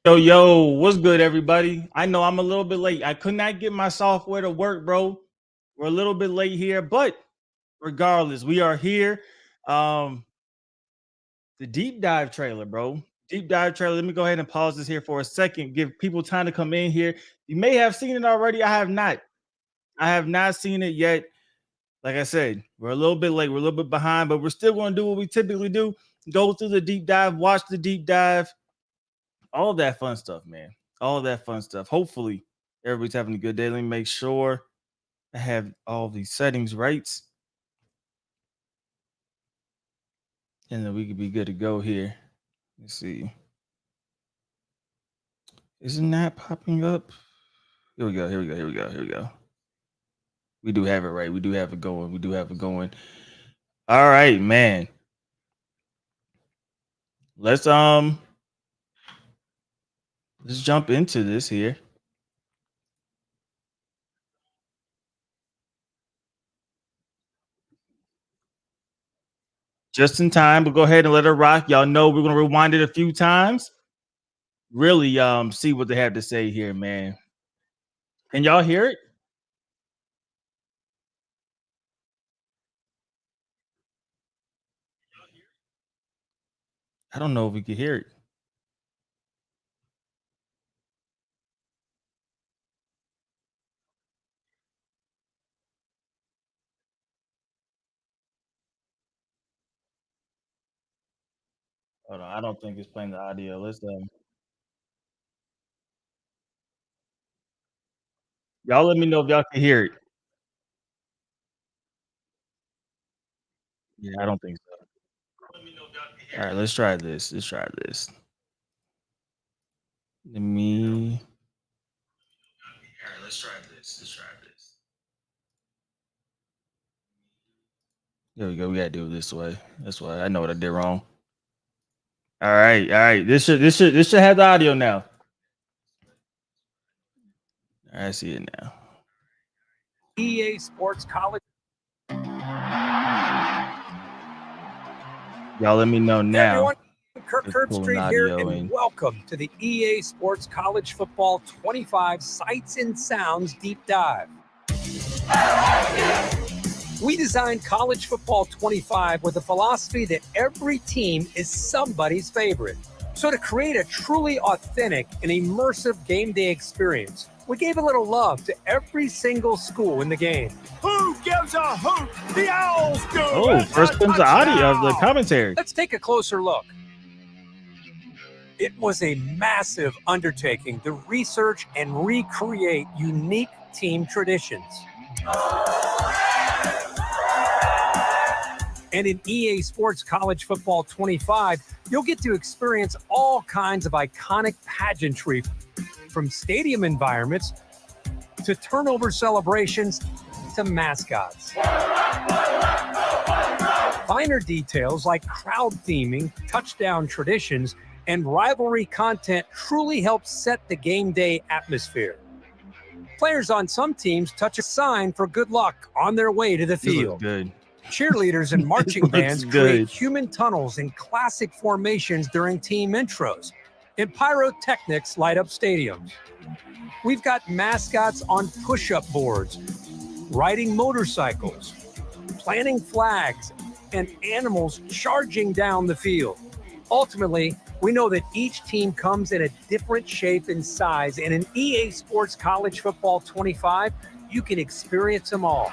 Yo, what's good, everybody? I know I'm a little bit late. I could not get my software to work, bro. We're a little bit late here, but regardless, we are here. Um, the deep dive trailer, bro. Deep dive trailer. Let me go ahead and pause this here for a second. Give people time to come in here. You may have seen it already. I have not. I have not seen it yet. Like I said, we're a little bit late. We're a little bit behind, but we're still going to do what we typically do. Go through the deep dive, watch the deep dive, all of that fun stuff, man. All of that fun stuff. Hopefully, everybody's having a good day. Let me make sure I have all these settings right, and then we could be good to go here. Let's see. Isn't that popping up? Here we go. Here we go. Here we go. Here we go. We do have it right. We do have it going. We do have it going. All right, man. Let's let's jump into this here. Just in time, but go ahead and let it rock. Y'all know we're gonna rewind it a few times. Really see what they have to say here, man. Can y'all hear it? I don't know if we can hear it. Hold on, I don't think it's playing the audio. Let's y'all let me know if y'all can hear it. Yeah, I don't think so. All right, let's try this. Let's try this. Let me. All right, let's try this. Let's try this. There we go. We gotta do it this way. That's why I know what I did wrong. All right. This should have the audio now. I see it now. EA Sports College. Y'all let me know Hey now. everyone, Kirk Just pulling Herbstreit here, audio and in. welcome to the EA Sports College Football 25 Sights and Sounds Deep Dive. We designed College Football 25 with the philosophy that every team is somebody's favorite. So to create a truly authentic and immersive game day experience, we gave a little love to every single school in the game. Who gives a hoot? The Owls do. Oh, first comes the audio of the commentary. Let's take a closer look. It was a massive undertaking to research and recreate unique team traditions. And in EA Sports College Football 25, you'll get to experience all kinds of iconic pageantry, from stadium environments to turnover celebrations to mascots. Finer details like crowd theming, touchdown traditions, and rivalry content truly help set the game day atmosphere. Players on some teams touch a sign for good luck on their way to the This looks field. good. Cheerleaders and marching Looks bands good. create human tunnels and classic formations during team intros, and pyrotechnics light up stadiums. We've got mascots on push-up boards, riding motorcycles, planting flags, and animals charging down the field. Ultimately, we know that each team comes in a different shape and size, and in EA Sports College Football 25, you can experience them all.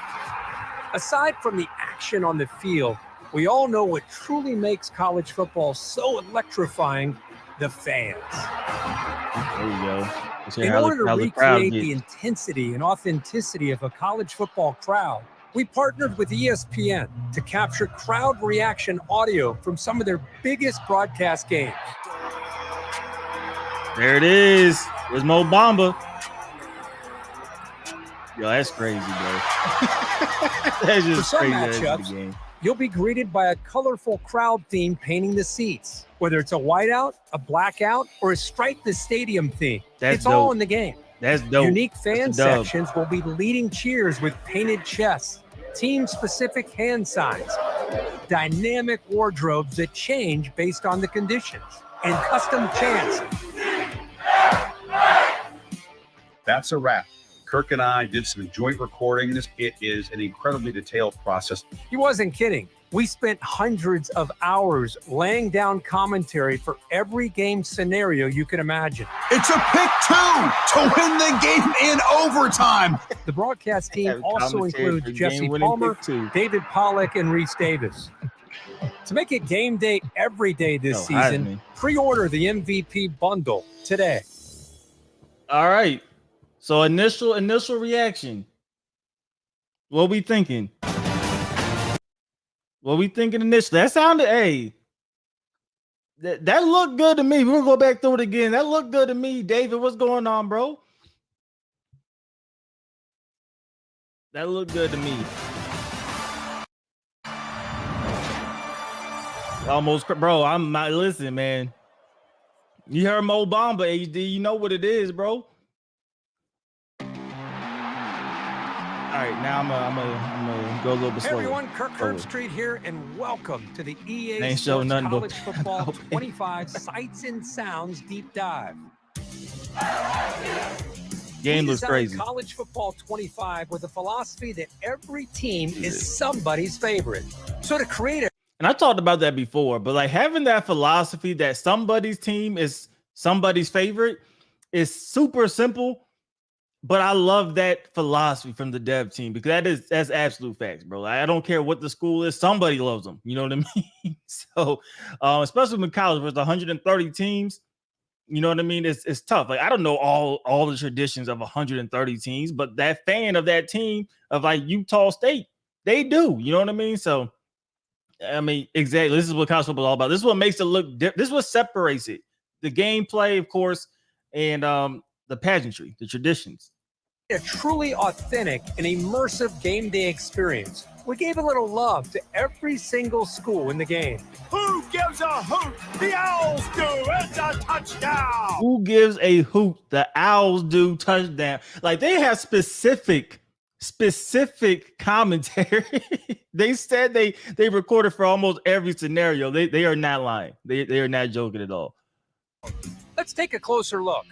Aside from the action on the field, we all know what truly makes college football so electrifying: the fans. There we go. Let's hear In how order to the crowd recreate the gets. intensity and authenticity of a college football crowd, we partnered with ESPN to capture crowd reaction audio from some of their biggest broadcast games. There it is. There's Mo Bamba. Yo, that's crazy, bro. That's For just some crazy. That's the matchups, game. you'll be greeted by a colorful crowd theme painting the seats. Whether it's a whiteout, a blackout, or a stripe the stadium theme, That's it's all dope. in the game. That's dope. Unique fan That's a dub. sections will be leading cheers with painted chests, team-specific hand signs, dynamic wardrobes that change based on the conditions, and custom chants. That's a wrap. Kirk and I did some joint recordings. It is an incredibly detailed process. He wasn't kidding. We spent hundreds of hours laying down commentary for every game scenario you can imagine. It's a pick two to win the game in overtime. The broadcast team also Commentary includes for Jesse game-winning Palmer, pick two. David Pollack, and Reese Davis. To make it game day every day this season, Heisman. pre-order the MVP bundle today. All right. So initial reaction. What we thinking? What we thinking initially? That sounded, hey, that looked good to me. We're gonna go back through it again. That looked good to me. David, what's going on, bro? That looked good to me. Almost, bro. I'm not, listen, man. You heard Mo Bamba, HD. You know what it is, bro. All right, now I'm gonna go a little bit Hey slower. everyone, Kirk Forward. Herbstreit here, and welcome to the EA Ain't show Sports nothing but- College Football 25 Sights and Sounds Deep Dive. Game We looks designed crazy. College Football 25 with a philosophy that every team is somebody's favorite. So to create a And I talked about that before, but like having that philosophy that somebody's team is somebody's favorite is super simple. But I love that philosophy from the dev team because that's absolute facts, bro. Like, I don't care what the school is, somebody loves them. You know what I mean? So, especially in college, where it's 130 teams, you know what I mean? It's tough. Like I don't know all the traditions of 130 teams, but that fan of that team of like Utah State, they do. You know what I mean? So, I mean, exactly. This is what college football is all about. This is what makes it look different. This is what separates it. The gameplay, of course, and the pageantry, the traditions. truly authentic and immersive game day experience. We gave a little love to every single school in the game. Who gives a hoot? The Owls do. It's a touchdown. Who gives a hoot? The Owls do touchdown. Like they have specific commentary. They said they recorded for almost every scenario. They are not lying. They are not joking at all. Let's take a closer look.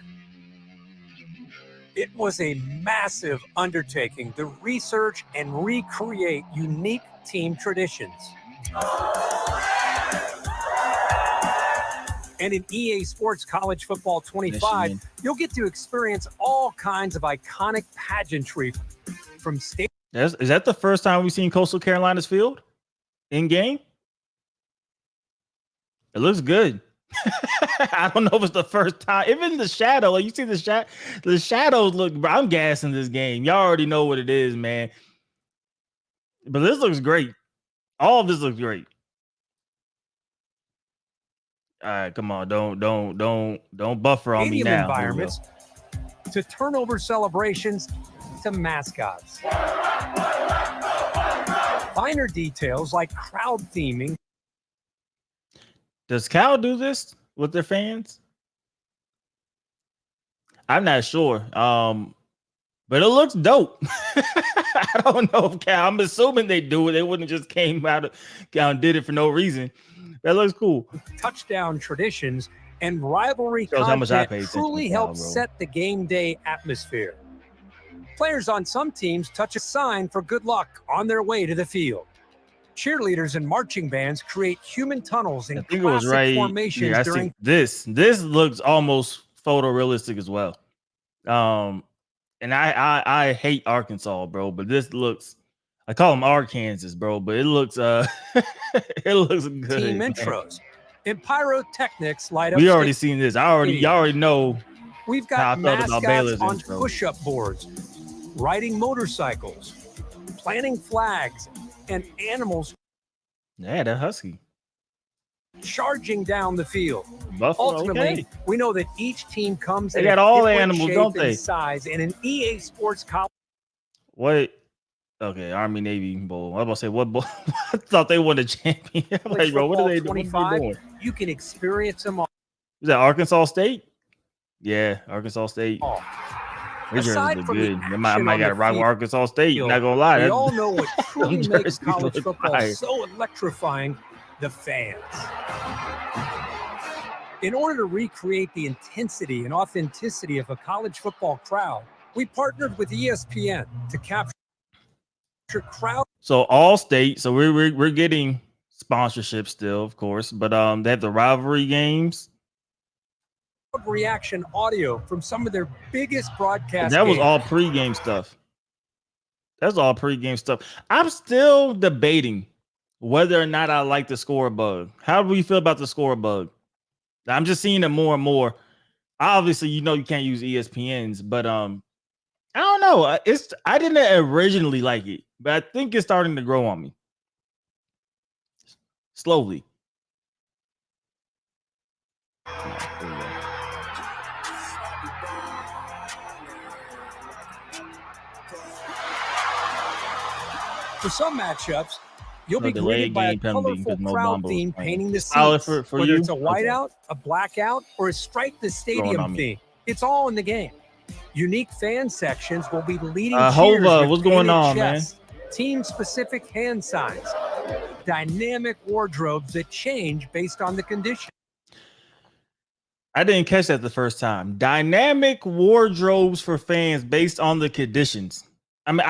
It was a massive undertaking to research and recreate unique team traditions. And in EA Sports College Football 25, Michigan. you'll get to experience all kinds of iconic pageantry from state. Is that the first time we've seen Coastal Carolina's field in game? It looks good. I don't know if it's the first time. Even the shadow, like you see the shadows look. Bro, I'm gassing this game. Y'all already know what it is, man. But this looks great. All of this looks great. All right, come on. Don't buffer on me Stadium now. environments to turnover celebrations to mascots. Finer details like crowd theming. Does Cal do this with their fans? I'm not sure. But it looks dope. I don't know if Cal. I'm assuming they do it. They wouldn't have just came out and did it for no reason. That looks cool. Touchdown traditions and rivalry Shows how much I content pay attention truly to Cal, helps bro. set the game day atmosphere. Players on some teams touch a sign for good luck on their way to the field. Cheerleaders and marching bands create human tunnels I in think it was classic right formations here. I during see this. This looks almost photorealistic as well. And I hate Arkansas, bro, but this looks. I call them Arkansas, bro, but it looks it looks good. team man. intros. And pyrotechnics light up. We already seen this. Y'all already know. We've how I got felt about mascots Baylor's on intro. push-up boards, riding motorcycles, planting flags, and animals Yeah, that husky. charging down the field. Buffalo. Ultimately, Okay. we know that each team comes They in got a all the different animals, shape don't and they? size, and an EA Sports College. What? Okay, Army Navy Bowl. I was about to say what bowl? I thought they won the champion. I'm like, bro, what are they doing? 25, you can experience them all. Is that Arkansas State? Yeah, Arkansas State. These jerseys Aside look from the good. I action might on got to the rock with field, Arkansas State. Not gonna lie. we That's- all know what truly them makes jerseys college look football fire. so electrifying: the fans. In order to recreate the intensity and authenticity of a college football crowd, We partnered with ESPN to capture crowd. So all state. So we're getting sponsorship still, of course, but they have the rivalry games. Reaction audio from some of their biggest broadcast That was games. all pregame stuff. That's all pregame stuff. I'm still debating whether or not I like the score bug. How do we feel about the score bug? I'm just seeing it more and more. Obviously, you can't use ESPNs, but I don't know. I didn't originally like it, but I think it's starting to grow on me slowly. For some matchups, you'll be delayed greeted by a game penalty colorful because Mo crowd Bamba was theme playing. painting the Solid scenes. for Whether you? it's a whiteout, a blackout, or a strike the stadium on me. theme, it's all in the game. Unique fan sections will be leading cheers Hova, with what's going painted on, chests, team-specific hand signs, dynamic wardrobes that change based on the condition. I didn't catch that the first time. Dynamic wardrobes for fans based on the conditions. I mean,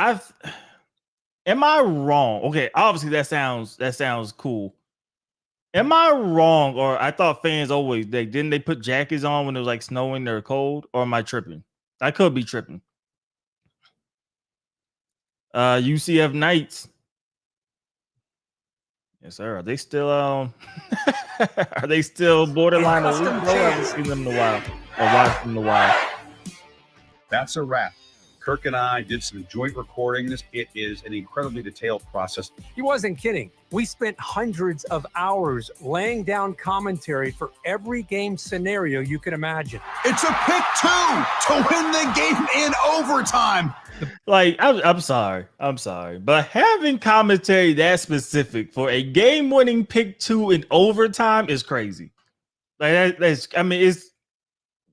am I wrong? Okay, obviously that sounds cool. Am I wrong, or I thought fans always didn't they put jackets on when it was like snowing or cold, or am I tripping? I could be tripping. UCF Knights. Yes, sir. Are they still are they still borderline elite? I haven't seen them in a while. Or watched them in a while. That's a wrap. Kirk and I did some joint recording. It is an incredibly detailed process. He wasn't kidding. We spent hundreds of hours laying down commentary for every game scenario you could imagine. It's a pick two to win the game in overtime. Like, I'm sorry, but having commentary that specific for a game-winning pick two in overtime is crazy. Like it's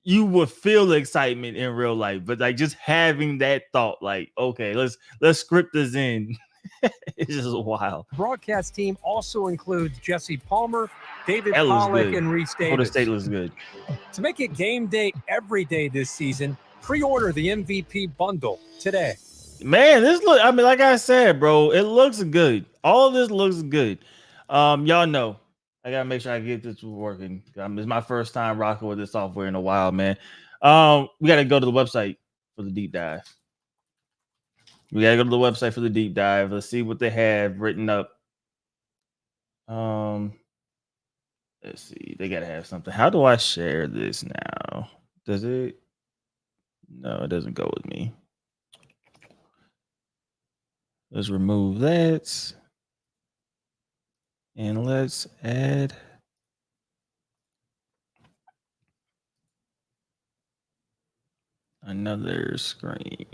you would feel the excitement in real life, but like just having that thought, like, okay, let's script this in. It's just wild. Broadcast team also includes Jesse Palmer, David That looks Pollack, good. and Reese Davis. Florida State looks good. To make it game day every day this season, pre-order the MVP bundle today. Man, like I said, bro, it looks good. All of this looks good. Y'all know I gotta make sure I get this working. It's my first time rocking with this software in a while, man. We gotta go to the website for the deep dive. Let's see what they have written up. Let's see. They gotta have something. How do I share this now? Does it? No, it doesn't go with me. Let's remove that. And let's add another screen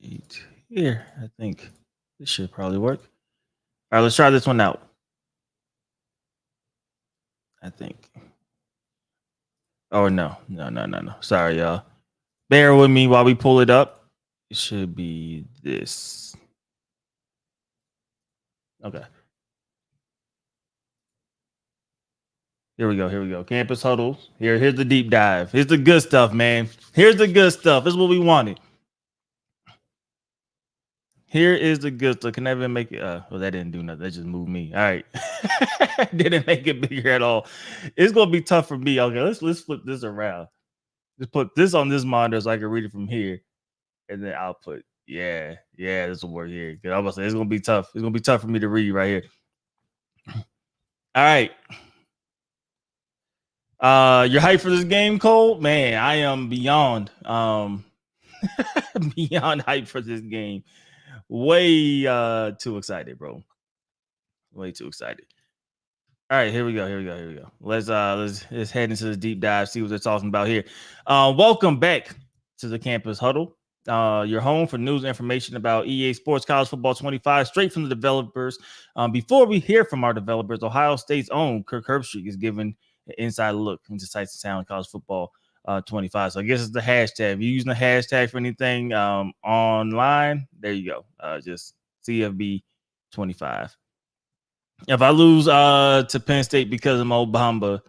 right here. I think this should probably work. All right, let's try this one out. I think. Oh, no. Sorry, y'all. Bear with me while we pull it up. It should be this. Okay. Here we go. Campus huddles. Here's the deep dive. Here's the good stuff, man. Here's the good stuff. This is what we wanted. Here is the good stuff. Can I even make it? Well, that didn't do nothing. That just moved me. All right. Didn't make it bigger at all. It's gonna be tough for me. Okay, let's flip this around. Just put this on this monitor so I can read it from here, and then output. Yeah, this will work here. Cause I was saying it's gonna be tough. It's gonna be tough for me to read right here. All right. You're hyped for this game, Cole? Man, I am beyond beyond hyped for this game. Way too excited, bro. Way too excited. All right, here we go. Let's head into the deep dive, see what they're talking about here. Welcome back to the Campus Huddle. Your home for news and information about EA Sports College Football 25, straight from the developers. Before we hear from our developers, Ohio State's own Kirk Herbstreit is giving an inside look into sights and sound college football 25. So I guess it's the hashtag. If you're using the hashtag for anything online, there you go. Just CFB 25. If I lose to Penn State because of Mo Bamba,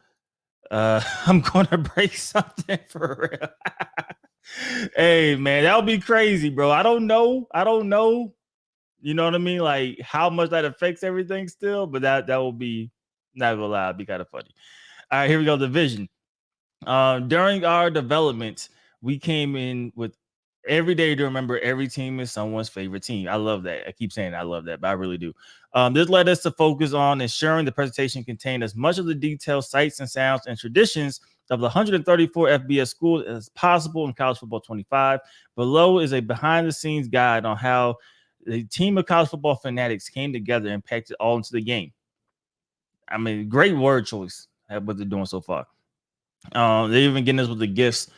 I'm gonna break something for real. Hey man, that would be crazy, bro. I don't know. You know what I mean? Like how much that affects everything still, but that will be, not gonna lie, it'd be kind of funny. All right, here we go. Division. During our development, we came in with every day to remember every team is someone's favorite team. I love that. I keep saying I love that, but I really do. This led us to focus on ensuring the presentation contained as much of the details, sights, and sounds and traditions of the 134 FBS schools as possible in College Football 25. Below is a behind-the-scenes guide on how the team of college football fanatics came together and packed it all into the game. I mean, great word choice at what they're doing so far. They even getting us with the gifts.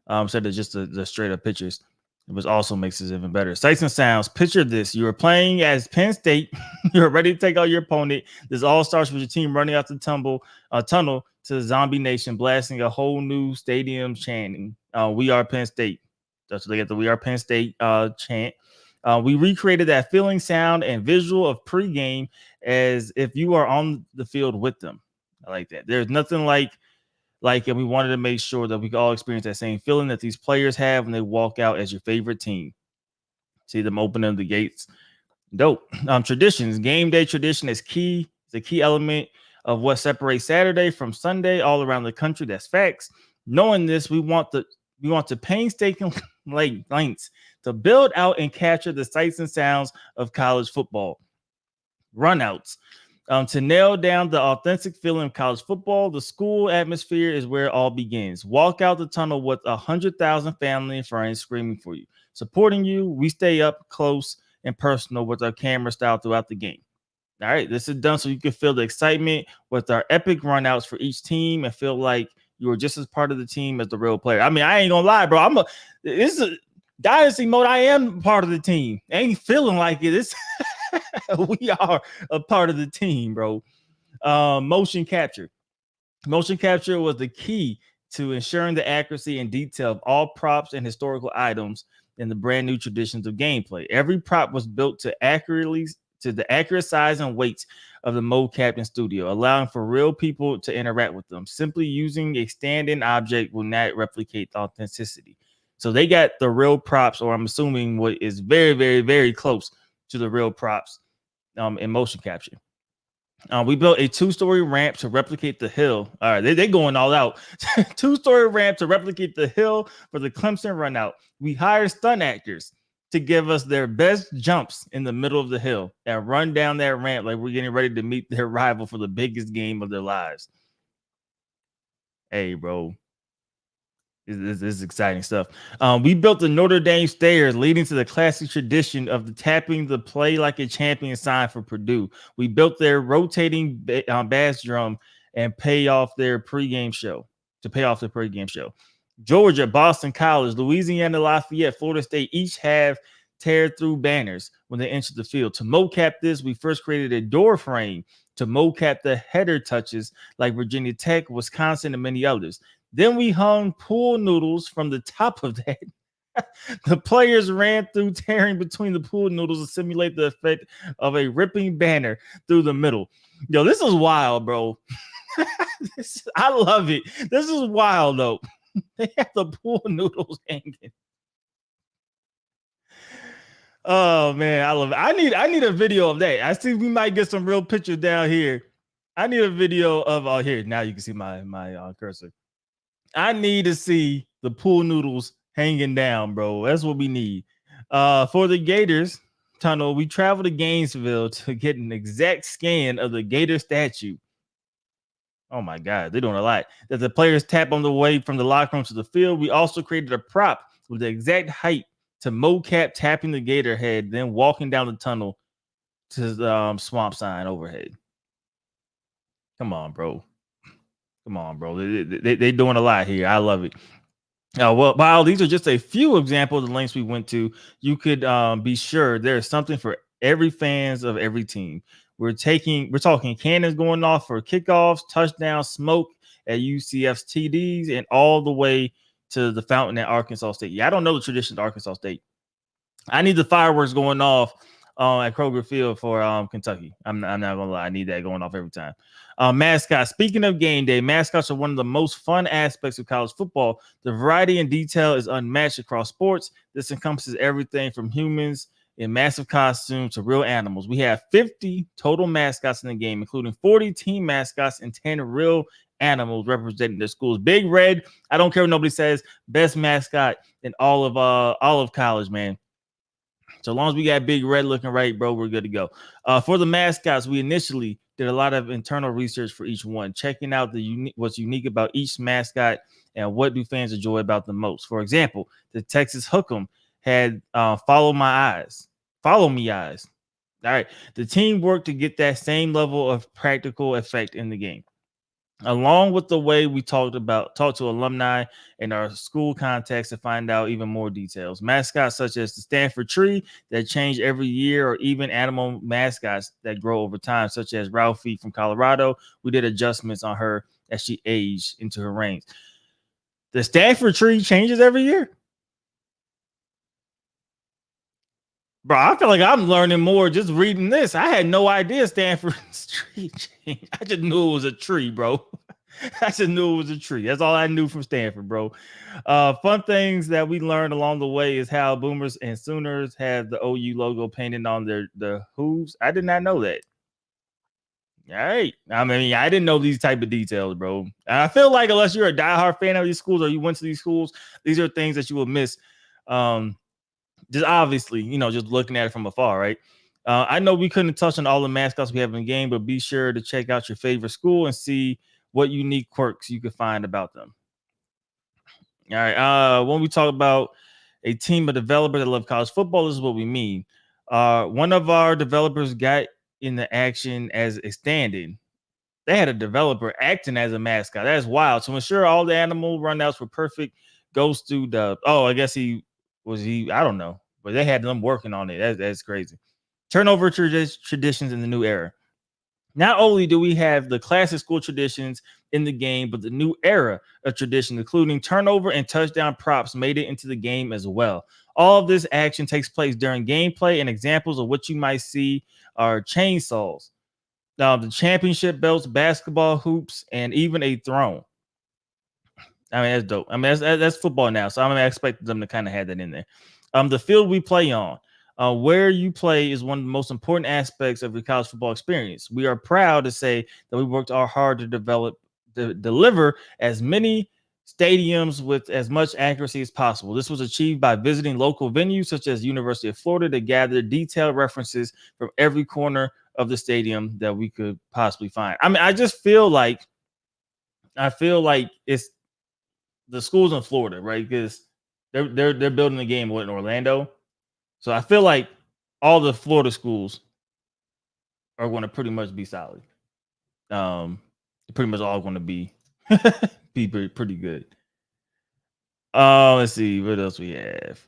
Instead of just the straight up pictures, which also makes it even better. Sights and sounds. Picture this: you are playing as Penn State. You're ready to take out your opponent. This all starts with your team running out the tunnel to the Zombie Nation, blasting a whole new stadium chanting, "We are Penn State." That's what they get, the "We are Penn State" chant. We recreated that feeling, sound, and visual of pregame as if you are on the field with them. I like that. There's nothing like, and we wanted to make sure that we could all experience that same feeling that these players have when they walk out as your favorite team. See them opening the gates. Dope. Traditions. Game day tradition is key. It's a key element of what separates Saturday from Sunday all around the country. That's facts. Knowing this, we want to painstaking lengths to build out and capture the sights and sounds of college football. Runouts. To nail down the authentic feeling of college football, the school atmosphere is where it all begins. Walk out the tunnel with 100,000 family and friends screaming for you, supporting you. We stay up close and personal with our camera style throughout the game. All right, this is done so you can feel the excitement with our epic runouts for each team and feel like you are just as part of the team as the real player. I mean, I ain't gonna lie, bro. This is a dynasty mode. I am part of the team. I ain't feeling like it. It's we are a part of the team, bro. Motion capture. Motion capture was the key to ensuring the accuracy and detail of all props and historical items in the brand new traditions of gameplay. Every prop was built to the accurate size and weight of the mocap in studio, allowing for real people to interact with them. Simply using a stand-in object will not replicate the authenticity. So they got the real props, or I'm assuming what is very, very, very close to the real props in motion capture. We built a 2-story ramp to replicate the hill. All right, they're going all out. 2-story ramp to replicate the hill for the Clemson run out. We hired stunt actors to give us their best jumps in the middle of the hill and run down that ramp like we're getting ready to meet their rival for the biggest game of their lives. Hey, bro. This is exciting stuff. We built the Notre Dame stairs leading to the classic tradition of the tapping the play like a champion sign for Purdue. We built their rotating bass drum and pay off their pregame show. Georgia, Boston College, Louisiana Lafayette, Florida State each have tear through banners when they enter the field. To mocap this, we first created a door frame to mocap the header touches like Virginia Tech, Wisconsin, and many others. Then we hung pool noodles from the top of that. The players ran through, tearing between the pool noodles to simulate the effect of a ripping banner through the middle. Yo, this is wild, bro. I love it. This is wild, though. They have the pool noodles hanging. Oh man, I love it. I need a video of that. I see we might get some real pictures down here. I need a video of here. Now you can see my cursor. I need to see the pool noodles hanging down, bro. That's what we need. For the Gators tunnel, we traveled to Gainesville to get an exact scan of the Gator statue. Oh my God, they're doing a lot. That the players tap on the way from the locker room to the field. We also created a prop with the exact height to mocap tapping the Gator head, then walking down the tunnel to the swamp sign overhead. Come on, bro. They're doing a lot here. I love it. Well, while these are just a few examples of the links we went to, you could be sure there's something for every fans of every team. We're talking cannons going off for kickoffs, touchdowns, smoke at UCF's TDs, and all the way to the fountain at Arkansas State. Yeah, I don't know the traditions of Arkansas State. I need the fireworks going off at Kroger Field for Kentucky. I'm not gonna lie, I need that going off every time. Mascots. Speaking of game day, mascots are one of the most fun aspects of college football. The variety and detail is unmatched across sports. This encompasses everything from humans in massive costumes to real animals. We have 50 total mascots in the game, including 40 team mascots and 10 real animals representing their schools. Big Red, I don't care what nobody says, best mascot in all of college, man. So long as we got Big Red looking right, bro, we're good to go. For the mascots, we initially did a lot of internal research for each one, checking out what's unique about each mascot and what do fans enjoy about them most. For example, the Texas Hook'em had follow my eyes, follow me eyes. All right, the team worked to get that same level of practical effect in the game, along with the way we talked to alumni in our school context to find out even more details. Mascots such as the Stanford tree that change every year, or even animal mascots that grow over time, such as Ralphie from Colorado. We did adjustments on her as she aged into her reigns. The Stanford tree changes every year. Bro, I feel like I'm learning more just reading this. I had no idea Stanford's tree changed. I just knew it was a tree, bro. I just knew it was a tree. That's all I knew from Stanford, bro. Fun things that we learned along the way is how Boomers and Sooners have the OU logo painted on the hooves. I did not know that. All right. I mean, I didn't know these type of details, bro. And I feel like unless you're a diehard fan of these schools or you went to these schools, these are things that you will miss. Just obviously, just looking at it from afar, right? I know we couldn't touch on all the mascots we have in the game, but be sure to check out your favorite school and see what unique quirks you can find about them. All right. When we talk about a team of developers that love college football, this is what we mean. One of our developers got in the action as a stand-in. They had a developer acting as a mascot. That's wild. To ensure all the animal runouts were perfect, goes through I guess I don't know, but they had them working on it. That's crazy. Turnover traditions in the new era. Not only do we have the classic school traditions in the game, but the new era of tradition, including turnover and touchdown props, made it into the game as well. All of this action takes place during gameplay, and examples of what you might see are chainsaws, the championship belts, basketball hoops, and even a throne. I mean, that's dope. I mean, that's football now, so I'm gonna expect them to kind of have that in there. The field we play on, where you play, is one of the most important aspects of the college football experience. We are proud to say that we worked hard to deliver as many stadiums with as much accuracy as possible. This was achieved by visiting local venues such as University of Florida to gather detailed references from every corner of the stadium that we could possibly find. I mean, I feel like it's the schools in Florida, right? Because they're building the game in Orlando. So I feel like all the Florida schools are going to pretty much be solid. Pretty much all going to be pretty good. Let's see what else we have.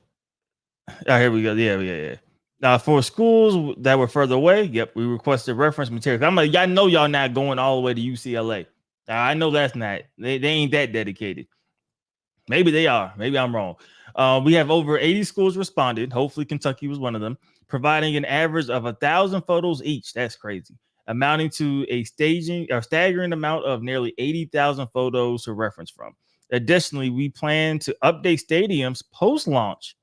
Oh, here we go. Yeah. For schools that were further away, yep, we requested reference material. I'm like, y'all know y'all not going all the way to UCLA. I know that's not. They ain't that dedicated. Maybe they are. Maybe I'm wrong. We have over 80 schools responded. Hopefully Kentucky was one of them, providing an average of 1,000 photos each. That's crazy. Amounting to a staggering amount of nearly 80,000 photos to reference from. Additionally, we plan to update stadiums post-launch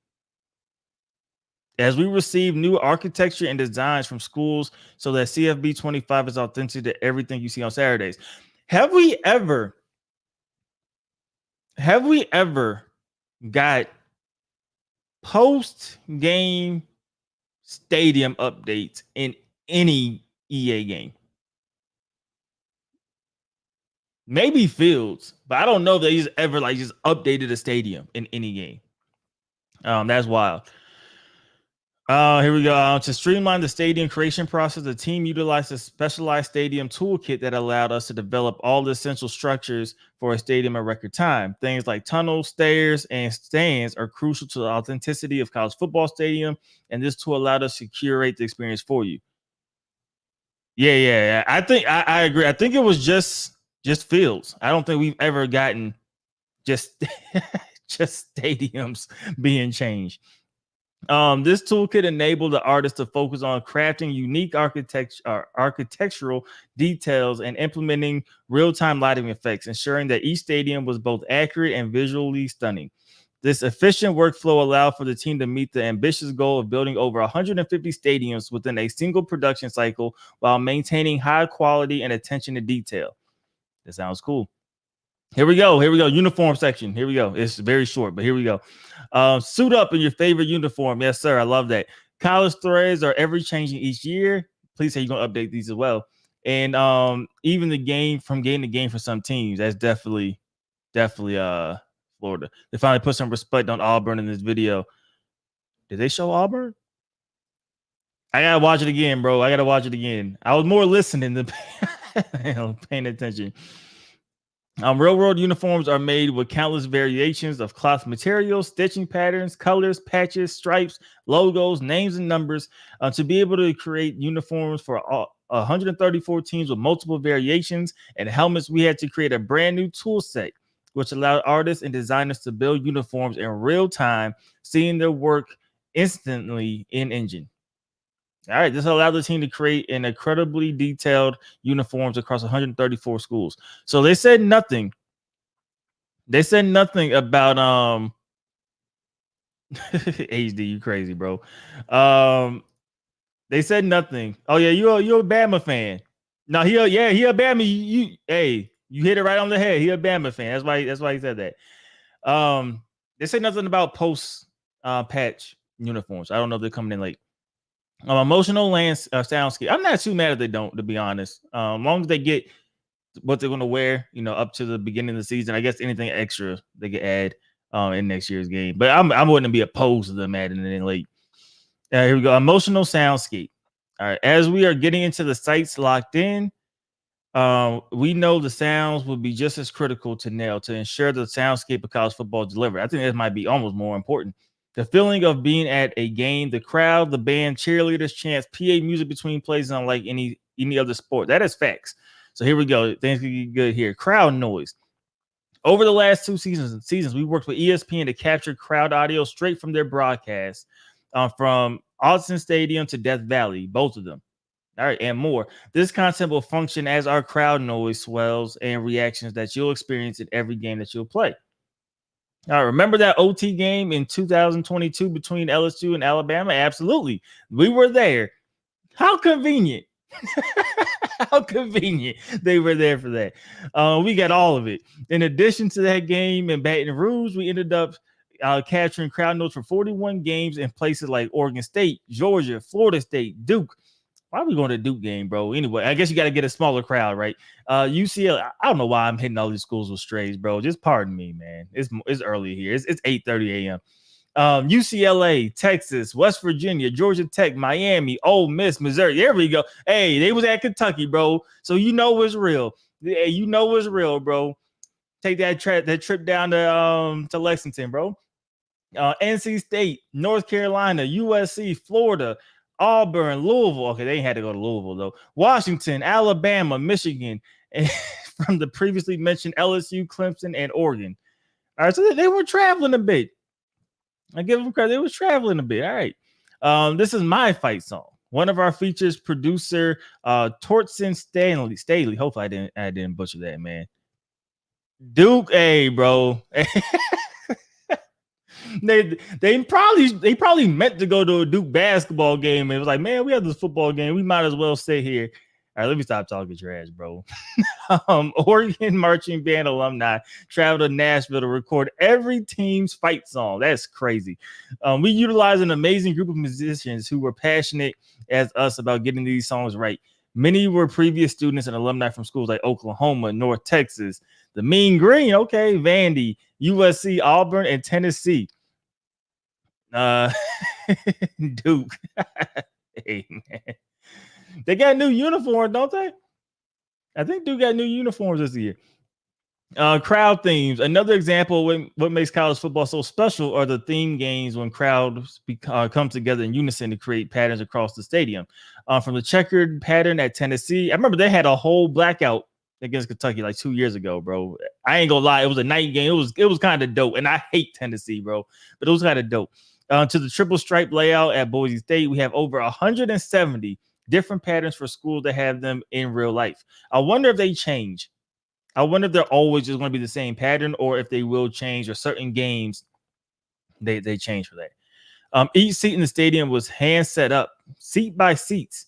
as we receive new architecture and designs from schools so that CFB 25 is authentic to everything you see on Saturdays. Have we ever got post-game stadium updates in any EA game? Maybe Fields, but I don't know that he's ever just updated a stadium in any game. That's wild. Here we go. To streamline the stadium creation process, the team utilized a specialized stadium toolkit that allowed us to develop all the essential structures for a stadium in record time. Things like tunnels, stairs, and stands are crucial to the authenticity of college football stadium, and this tool allowed us to curate the experience for you. Yeah. I think I agree. I think it was just Fields. I don't think we've ever gotten just just stadiums being changed. This toolkit enabled the artist to focus on crafting unique architectural details and implementing real-time lighting effects, ensuring that each stadium was both accurate and visually stunning. This efficient workflow allowed for the team to meet the ambitious goal of building over 150 stadiums within a single production cycle while maintaining high quality and attention to detail. That sounds cool. Here we go. Uniform section. Here we go. It's very short, but here we go. Suit up in your favorite uniform. Yes, sir. I love that. College threads are ever changing each year. Please say you're going to update these as well. And even the game from game to game for some teams. That's definitely Florida. They finally put some respect on Auburn in this video. Did they show Auburn? I gotta watch it again, bro. I was more listening than paying attention. Railroad uniforms are made with countless variations of cloth materials, stitching patterns, colors, patches, stripes, logos, names, and numbers to be able to create uniforms for 134 teams with multiple variations and helmets. We had to create a brand new tool set, which allowed artists and designers to build uniforms in real time, seeing their work instantly in engine. All right, this allowed the team to create an incredibly detailed uniforms across 134 schools. So they said nothing. They said nothing about HD. You crazy, bro? They said nothing. Oh yeah, you're a Bama fan. No, he a Bama. You hit it right on the head. He a Bama fan. That's why he said that. They said nothing about post patch uniforms. I don't know if they're coming in late. Emotional soundscape. I'm not too mad if they don't, to be honest. As long as they get what they're going to wear, up to the beginning of the season. I guess anything extra they could add in next year's game. But I wouldn't be opposed to them adding it in late. Here we go. Emotional soundscape. All right. As we are getting into the sites locked in, we know the sounds will be just as critical to nail to ensure the soundscape of college football delivered. I think that might be almost more important. The feeling of being at a game, the crowd, the band, cheerleaders, chants, PA music between plays, unlike any other sport. That is facts. So here we go. Things can get good here. Crowd noise. Over the last two seasons, we worked with ESPN to capture crowd audio straight from their broadcast, from Austin Stadium to Death Valley, both of them. All right, and more. This content will function as our crowd noise swells and reactions that you'll experience in every game that you'll play. All right, remember that OT game in 2022 between LSU and Alabama? Absolutely. We were there. How convenient. How convenient they were there for that. We got all of it. In addition to that game in Baton Rouge, we ended up capturing crowd notes for 41 games in places like Oregon State, Georgia, Florida State, Duke. Why are we going to Duke game, bro? Anyway, I guess you got to get a smaller crowd, right? UCLA. I don't know why I'm hitting all these schools with strays, bro. Just pardon me, man. It's early here. It's 8:30 a.m. UCLA, Texas, West Virginia, Georgia Tech, Miami, Ole Miss, Missouri. There we go. Hey, they was at Kentucky, bro. So you know it's real. Hey, you know it's real, bro. Take that trip down to Lexington, bro. NC State, North Carolina, USC, Florida, Auburn, Louisville. Okay, they had to go to Louisville though. Washington, Alabama, Michigan, and from the previously mentioned LSU, Clemson, and Oregon. All right, so they were traveling a bit. I give them credit; they was traveling a bit. All right, this is my fight song. One of our features producer, Tortson Staley. Hopefully, I didn't butcher that, man. Duke, hey, bro. They probably meant to go to a Duke basketball game and it was like, man, we have this football game. We might as well stay here. All right, let me stop talking trash, bro. Oregon marching band alumni traveled to Nashville to record every team's fight song. That's crazy. We utilize an amazing group of musicians who were passionate as us about getting these songs right. Many were previous students and alumni from schools like Oklahoma, North Texas, the Mean Green, okay, Vandy, USC, Auburn, and Tennessee. Duke. Hey, man. They got new uniforms, don't they? I think Duke got new uniforms this year. Crowd themes. Another example of what makes college football so special are the theme games when crowds come together in unison to create patterns across the stadium. From the checkered pattern at Tennessee, I remember they had a whole blackout against Kentucky like 2 years ago, bro. I ain't gonna lie, it was a night game. It was kind of dope, and I hate Tennessee, bro, but it was kind of dope. To the triple stripe layout at Boise State, we have over 170 different patterns for schools that have them in real life. I wonder if they change. I wonder if they're always just going to be the same pattern, or if they will change, or certain games they change for that. Each seat in the stadium was hand set up, seat by seats,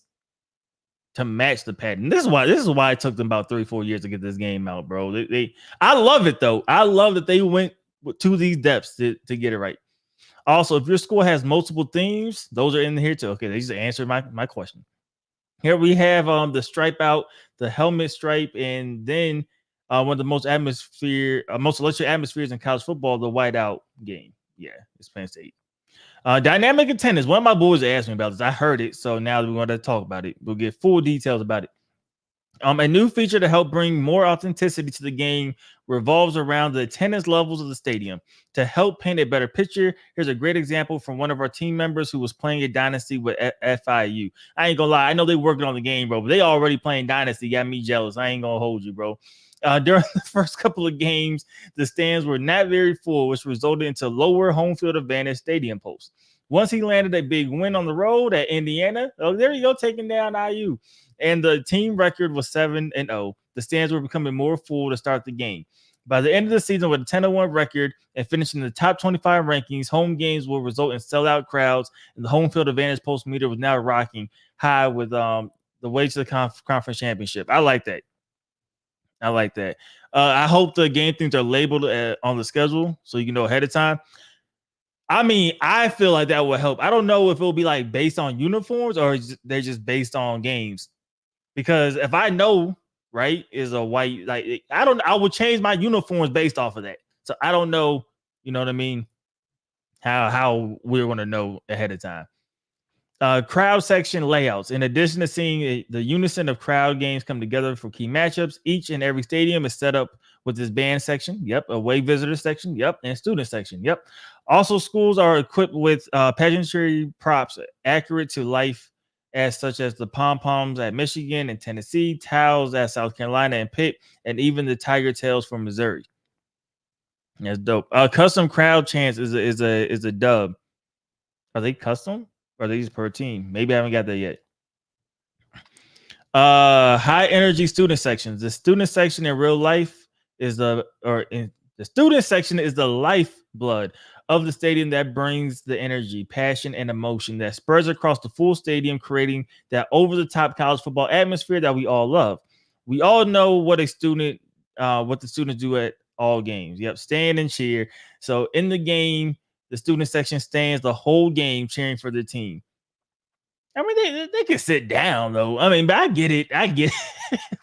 to match the pattern. This is why it took them about 3-4 years to get this game out, bro. I love it though. I love that they went to these depths to get it right. Also, if your school has multiple themes, those are in here too. Okay, they just answered my question. Here we have the stripe out, the helmet stripe, and then one of the most electric atmospheres in college football, the whiteout game. Yeah, it's Penn State. Dynamic attendance. One of my boys asked me about this. I heard it, so now we want to talk about it. We'll get full details about it. A new feature to help bring more authenticity to the game revolves around the attendance levels of the stadium. To help paint a better picture, here's a great example from one of our team members who was playing a Dynasty with FIU. I ain't gonna lie, I know they working on the game, bro, but they already playing Dynasty. Got me jealous. I ain't gonna hold you, bro. During the first couple of games, the stands were not very full, which resulted into lower home field advantage stadium posts. Once he landed a big win on the road at Indiana, oh, there you go, taking down IU. And the team record was 7-0. The stands were becoming more full to start the game. By the end of the season, with a 10-1 record and finishing in the top 25 rankings, home games will result in sellout crowds, and the home field advantage post meter was now rocking high with the way to the conference championship. I like that. I hope the game things are labeled on the schedule so you can know ahead of time. I mean, I feel like that will help. I don't know if it'll be like based on uniforms or they're just based on games. Because if I know, right, is a white, like, I would change my uniforms based off of that. So I don't know, you know what I mean, how we're going to know ahead of time. Crowd section layouts. In addition to seeing the unison of crowd games come together for key matchups, each and every stadium is set up with this band section. Yep. Away visitor section. Yep. And student section. Yep. Also, schools are equipped with pageantry props accurate to life, as such as the pom-poms at Michigan and Tennessee, towels at South Carolina and Pitt, and even the tiger tails from Missouri. That's dope. Custom crowd chants is a dub. Are they custom? Or are they just per team? Maybe I haven't got that yet. High energy student sections. The student section in real life is the student section is the lifeblood of the stadium that brings the energy, passion, and emotion that spurs across the full stadium, creating that over-the-top college football atmosphere that we all love. We all know what the students do at all games. Yep, stand and cheer. So in the game, the student section stands the whole game cheering for the team. I mean, they can sit down though. I mean, but I get it.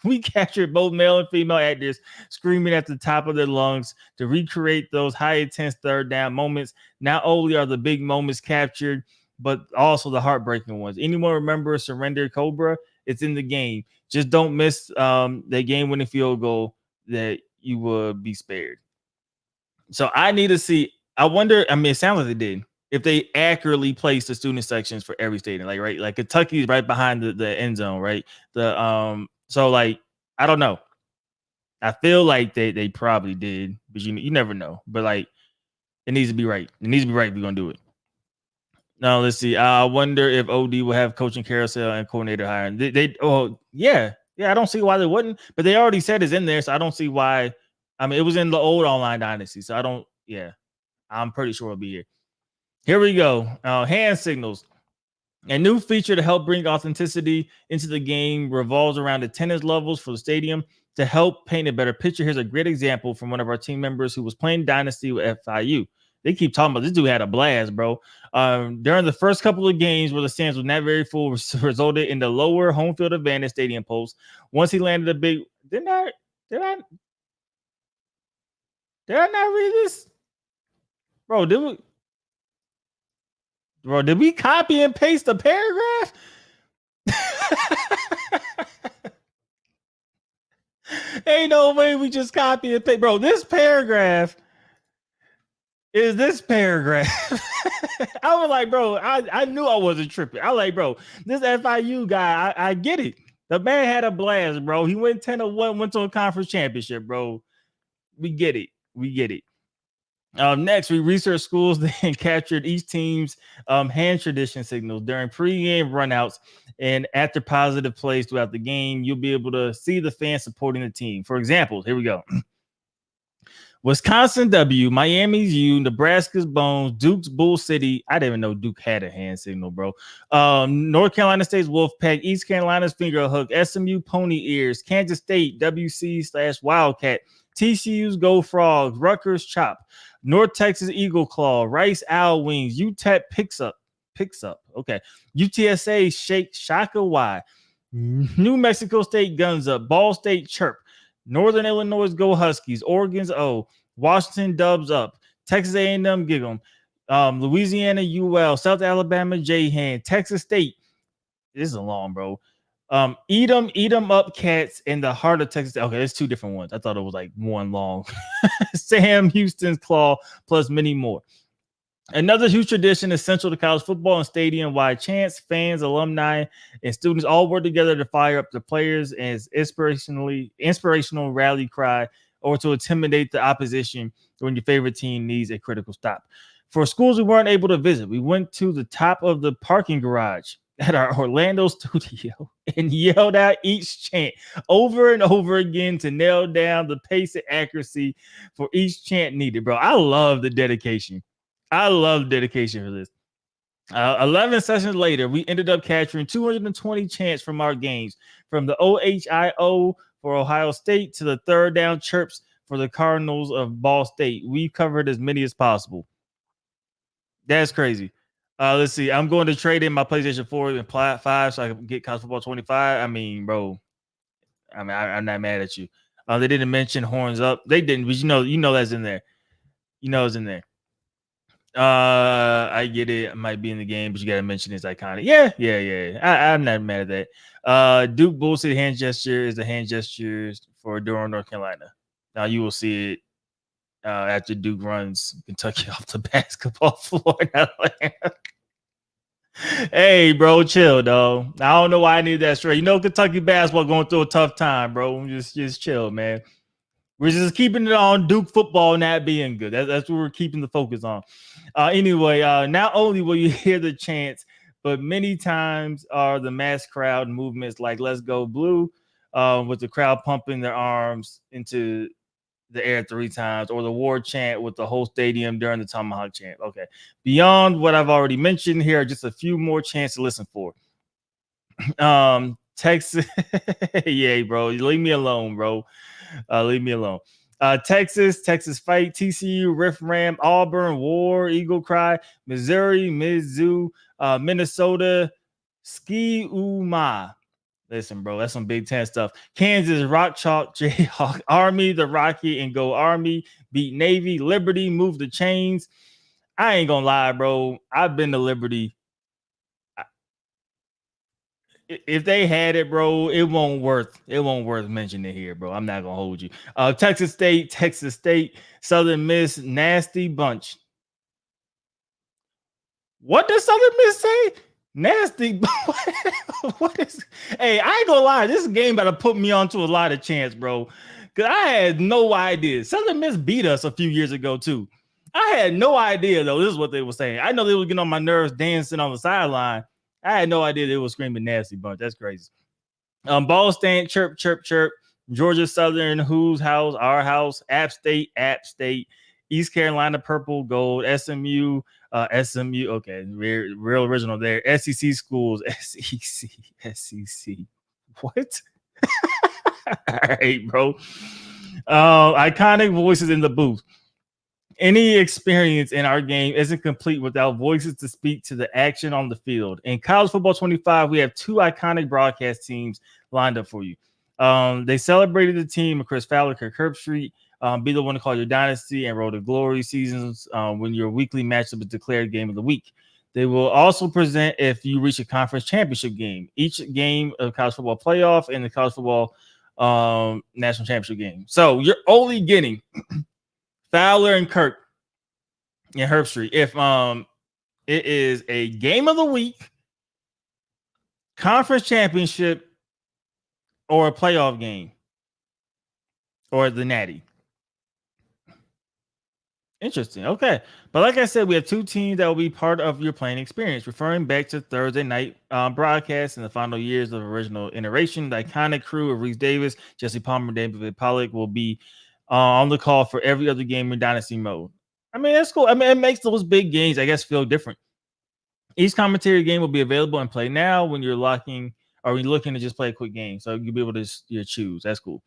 We captured both male and female actors screaming at the top of their lungs to recreate those high intense third down moments. Not only are the big moments captured, but also the heartbreaking ones. Anyone remember Surrender Cobra? It's in the game. Just don't miss that game-winning field goal that you would be spared. So I need to see. I wonder. I mean, it sounds like they did. If they accurately place the student sections for every stadium, like Kentucky is right behind the end zone, right? So like I don't know. I feel like they probably did, but you never know. But like it needs to be right. It needs to be right if we're gonna do it. Now let's see. I wonder if OD will have coaching carousel and coordinator hiring. Yeah. I don't see why they wouldn't, but they already said it's in there, so I don't see why. I mean, it was in the old online dynasty, so I don't. Yeah, I'm pretty sure it'll be here. Here we go. Hand signals. A new feature to help bring authenticity into the game revolves around attendance levels for the stadium. To help paint a better picture, here's a great example from one of our team members who was playing Dynasty with FIU. They keep talking about this dude had a blast, bro. During the first couple of games where the stands were not very full, resulted in the lower home field advantage stadium post. Once he landed a big, did I not read this? Bro, did we copy and paste the paragraph? Ain't no way we just copy and paste. Bro, this paragraph is this paragraph. I was like, bro, I knew I wasn't tripping. I was like, bro, this FIU guy, I get it. The man had a blast, bro. He went 10-1, went to a conference championship, bro. We get it. Next, we researched schools that captured each team's hand tradition signals during pregame runouts and after positive plays throughout the game. You'll be able to see the fans supporting the team. For example, here we go. Wisconsin W, Miami's U, Nebraska's Bones, Duke's Bull City. I didn't even know Duke had a hand signal, bro. North Carolina State's Wolfpack, East Carolina's Finger Hook, SMU Pony Ears, Kansas State WC/Wildcat, TCU's Go Frogs, Rutgers Chop, North Texas Eagle Claw, Rice Owl Wings, UTEP picks up. Okay. UTSA Shake Shaka Y, New Mexico State Guns Up, Ball State Chirp, Northern Illinois Go Huskies, Oregon's O, Washington Dubs Up, Texas A&M Gig 'em, Louisiana UL, South Alabama J-Hand, Texas State. This is a long, bro. Eat 'em up Cats in the heart of Texas. Okay, there's two different ones. I thought it was like one long. Sam Houston's Claw plus many more. Another huge tradition essential to college football and stadium-wide chants, fans, alumni, and students all work together to fire up the players as inspirational rally cry or to intimidate the opposition when your favorite team needs a critical stop. For schools we weren't able to visit, we went to the top of the parking garage at our Orlando studio and yelled out each chant over and over again to nail down the pace and accuracy for each chant needed, bro. I love the dedication. I love dedication for this. 11 sessions later, we ended up capturing 220 chants from our games, from the OHIO for Ohio State to the third down chirps for the Cardinals of Ball State. We covered as many as possible. That's crazy. Let's see. I'm going to trade in my PlayStation 4 and 5 so I can get College Football 25. I mean, bro, I'm not mad at you. They didn't mention Horns Up. They didn't, but you know that's in there. You know it's in there. I get it. It might be in the game, but you gotta mention it's iconic. Yeah. I'm not mad at that. Duke Bull City hand gesture is the hand gestures for Durham, North Carolina. Now you will see it after Duke runs Kentucky off the basketball floor. Hey, bro, chill, though. I don't know why I need that straight. Kentucky basketball going through a tough time, bro. Just chill, man. We're just keeping it on Duke football not being good. That's what we're keeping the focus on. Anyway, not only will you hear the chants, but many times are the mass crowd movements like Let's Go Blue, with the crowd pumping their arms into the air 3 times, or the war chant with the whole stadium during the tomahawk chant. Okay. Beyond what I've already mentioned, here are just a few more chants to listen for. Texas. Yeah, bro. Leave me alone, bro. Leave me alone. Texas Fight, TCU, Riff Ram, Auburn, War, Eagle Cry, Missouri, Mizzou, Minnesota, Ski Uma. Listen, bro, that's some Big Ten stuff. Kansas, Rock Chalk, Jayhawk, Army, the Rocky, and Go Army, beat Navy, Liberty, move the chains. I ain't gonna lie, bro. I've been to Liberty. If they had it, bro, it won't worth mentioning here, bro. I'm not gonna hold you. Texas State, Southern Miss, nasty bunch. What does Southern Miss say? Nasty. What is? Hey, I ain't gonna lie. This game about to put me onto a lot of chance, bro. Cause I had no idea. Southern Miss beat us a few years ago too. I had no idea though. This is what they were saying. I know they were getting on my nerves dancing on the sideline. I had no idea they were screaming nasty bunch. That's crazy. Ball State, chirp, chirp, chirp. Georgia Southern, whose house, our house, App State, East Carolina, purple, gold, SMU, SMU. Okay, real original there. SEC schools, SEC. What? All right, bro. Iconic voices in the booth. Any experience in our game isn't complete without voices to speak to the action on the field. In College Football 25, we have 2 iconic broadcast teams lined up for you. They celebrated the team of Chris Fowler, Kirk Herbstreit, be the one to call your dynasty and Road to Glory seasons when your weekly matchup is declared game of the week. They will also present if you reach a conference championship game, each game of college football playoff and the college football national championship game. So you're only getting Fowler and Kirk and Herbstreit if it is a game of the week, conference championship, or a playoff game, or the Natty. Interesting. Okay. But like I said, we have two teams that will be part of your playing experience, referring back to Thursday night broadcast in the final years of original iteration. The iconic crew of Reese Davis, Jesse Palmer, David Pollock will be on the call for every other game in Dynasty mode. I mean, that's cool. I mean, it makes those big games, I guess, feel different. Each commentary game will be available and play now when you're locking or when you're looking to just play a quick game. So you'll be able to choose. That's cool.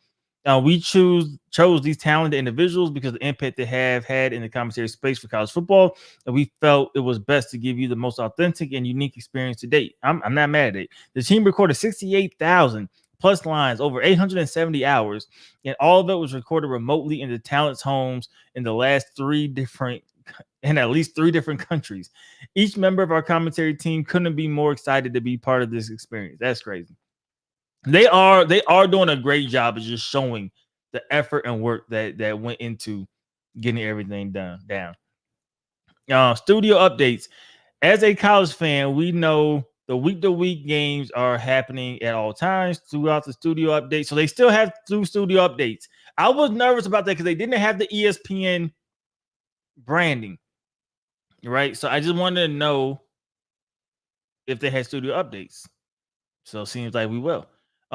We chose these talented individuals because of the impact they have had in the commentary space for college football, and we felt it was best to give you the most authentic and unique experience to date. I'm not mad at it. The team recorded 68,000 plus lines over 870 hours, and all of it was recorded remotely in the talents' homes in the last at least three different countries. Each member of our commentary team couldn't be more excited to be part of this experience. That's crazy. They are doing a great job of just showing the effort and work that went into getting everything down. Studio updates. As a college fan, we know the week-to-week games are happening at all times throughout the studio updates. So they still have two studio updates. I was nervous about that because they didn't have the ESPN branding, right? So I just wanted to know if they had studio updates. So it seems like we will.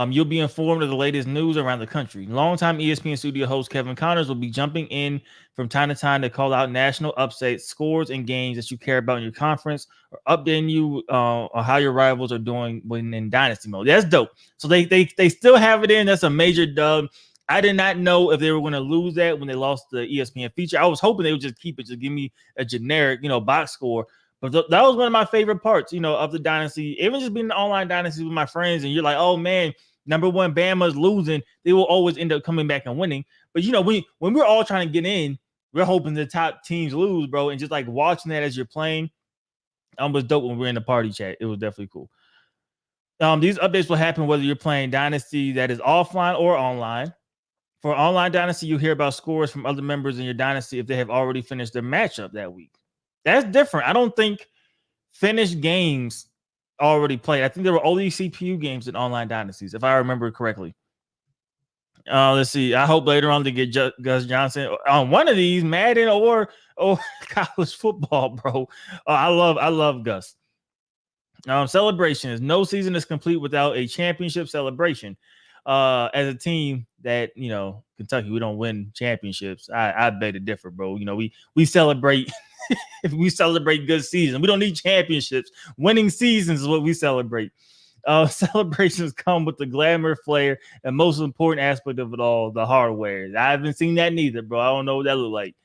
You'll be informed of the latest news around the country. Longtime ESPN studio host Kevin Connors will be jumping in from time to time to call out national upsets, scores, and games that you care about in your conference, or updating you on how your rivals are doing when in dynasty mode. That's dope. So they still have it in. That's a major dub. I did not know if they were going to lose that when they lost the ESPN feature. I was hoping they would just keep it, just give me a generic, box score. But that was one of my favorite parts, of the dynasty. Even just being an online dynasty with my friends, and you're like, oh man, number one, Bama's losing. They will always end up coming back and winning. But when we're all trying to get in, we're hoping the top teams lose, bro. And just like watching that as you're playing, was dope when we're in the party chat. It was definitely cool. These updates will happen whether you're playing dynasty that is offline or online. For online dynasty, you hear about scores from other members in your dynasty if they have already finished their matchup that week. That's different. I don't think finished games already played. I think there were only CPU games in online dynasties, if I remember correctly. Let's see. I hope later on to get Gus Johnson on one of these, Madden or college football, bro. I love Gus. Celebrations. No season is complete without a championship celebration. As a team that Kentucky, we don't win championships. I beg to differ, bro. We celebrate. If we celebrate good seasons, we don't need championships. Winning seasons is what we celebrate. Celebrations come with the glamour, flair, and most important aspect of it all, the hardware. I haven't seen that neither, bro. I don't know what that look like.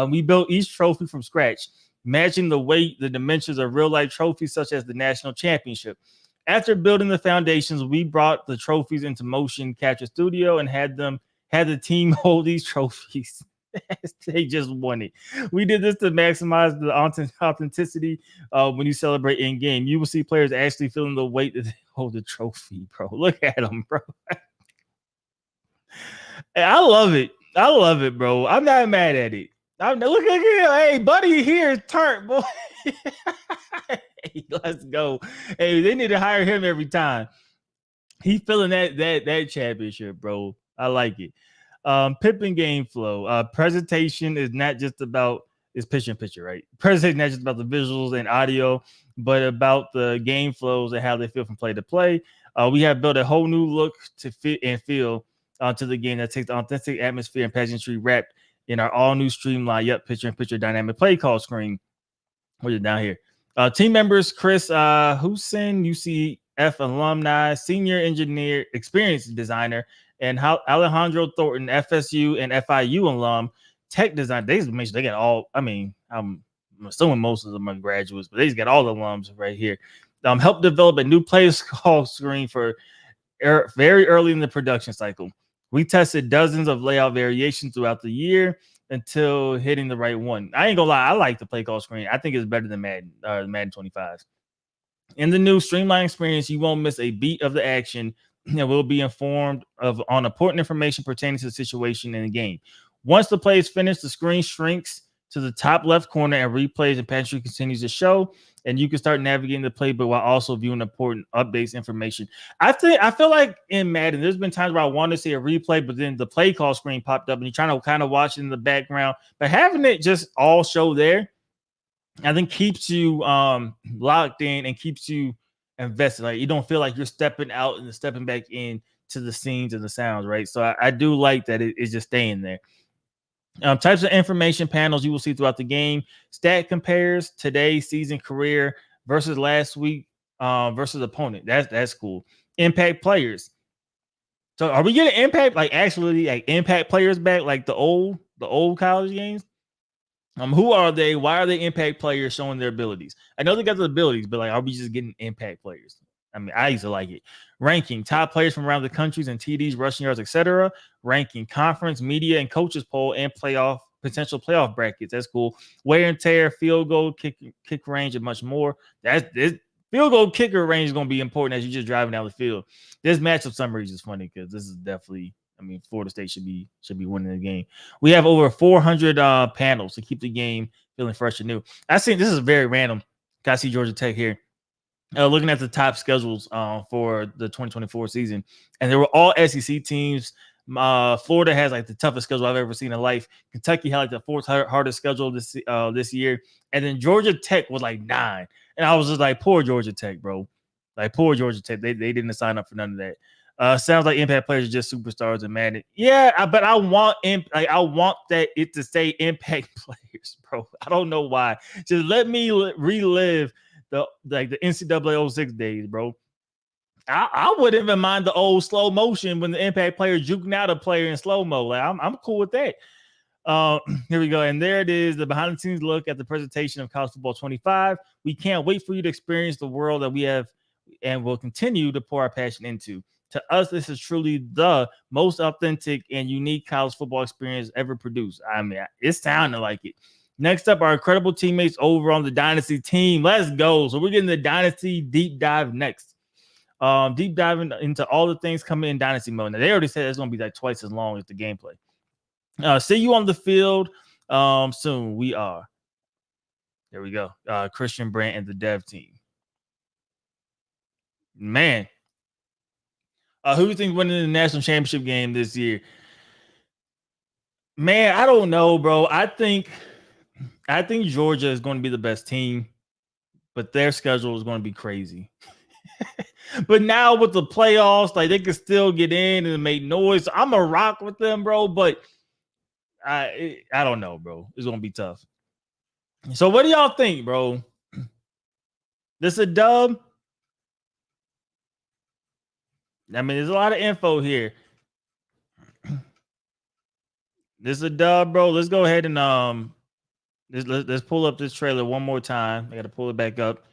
We built each trophy from scratch, matching the weight, the dimensions of real-life trophies such as the national championship. After building the foundations, we brought the trophies into motion capture studio and had the team hold these trophies. They just won it. We did this to maximize the authenticity when you celebrate in game. You will see players actually feeling the weight that they hold the trophy, bro. Look at them, bro. I love it, bro. I'm not mad at it. Look at him. Hey, buddy, here is turn, boy. Hey, let's go. Hey, they need to hire him every time. He feeling that championship, bro. I like it. Pippin game flow. Presentation is not just about picture, right? Presentation not just about the visuals and audio, but about the game flows and how they feel from play to play. We have built a whole new look to fit and feel to the game that takes the authentic atmosphere and pageantry wrapped in our all new streamlined picture-in-picture dynamic play call screen. What is it down here? Team members Chris Hussein, UCF alumni, senior engineer, experienced designer, and Alejandro Thornton, FSU and FIU alum, tech design. They got all. I mean, I'm assuming most of them are graduates, but they got all the alums right here. Helped develop a new play call screen for very early in the production cycle. We tested dozens of layout variations throughout the year until hitting the right one. I ain't gonna lie, I like the play call screen. I think it's better than Madden 25. In the new streamlined experience, you won't miss a beat of the action and will be informed on important information pertaining to the situation in the game. Once the play is finished, the screen shrinks to the top left corner, and replays and pantry continues to show. And you can start navigating the playbook while also viewing important updates information. I feel like in Madden, there's been times where I want to see a replay, but then the play call screen popped up and you're trying to kind of watch it in the background. But having it just all show there, I think keeps you locked in and keeps you invested. Like you don't feel like you're stepping out and stepping back in to the scenes and the sounds, right? So I do like that it's just staying there. Types of information panels you will see throughout the game. Stat compares today, season, career versus last week versus opponent. That's cool. Impact players. So are we getting impact like actually like impact players back like the old college games? Who are they? Why are they impact players showing their abilities? I know they got the abilities, but like, are we just getting impact players? I mean, I used to like it. Ranking top players from around the countries and TDs, rushing yards, etc. Ranking conference, media, and coaches poll and potential playoff brackets. That's cool. Wear and tear, field goal, kick range, and much more. Field goal kicker range is going to be important as you're just driving down the field. This matchup summaries is funny because this is definitely. I mean, Florida State should be winning the game. We have over 400 panels to keep the game feeling fresh and new. I think this is very random. I see Georgia Tech here. Looking at the top schedules for the 2024 season, and they were all SEC teams. Florida has like the toughest schedule I've ever seen in life. Kentucky had like the fourth hardest schedule this year, and then Georgia Tech was like 9. And I was just like, poor Georgia Tech, bro. Like poor Georgia Tech. They didn't sign up for none of that. Sounds like impact players are just superstars and Madden. Yeah, but I want that it to say impact players, bro. I don't know why. Just let me relive the NCAA 06 days, bro. I wouldn't even mind the old slow motion when the impact player juking out a player in slow mo. Like I'm cool with that. Here we go. And there it is, the behind the scenes look at the presentation of College Football 25. We can't wait for you to experience the world that we have and will continue to pour our passion into. To us, this is truly the most authentic and unique college football experience ever produced. I mean, it's sounding like it. Next up, our incredible teammates over on the Dynasty team. Let's go. So we're getting the Dynasty deep dive next. Deep diving into all the things coming in Dynasty mode. Now, they already said it's going to be like twice as long as the gameplay. See you on the field soon. We are. There we go. Christian Brandt and the dev team. Man. Who do you think winning the national championship game this year? Man, I don't know, bro. I think Georgia is going to be the best team, but their schedule is going to be crazy. But now with the playoffs, like they can still get in and make noise. I'm a rock with them, bro. But I don't know, bro. It's going to be tough. So what do y'all think, bro? This a dub? I mean, there's a lot of info here. This is a dub, bro. Let's go ahead and let's pull up this trailer one more time. I got to pull it back up.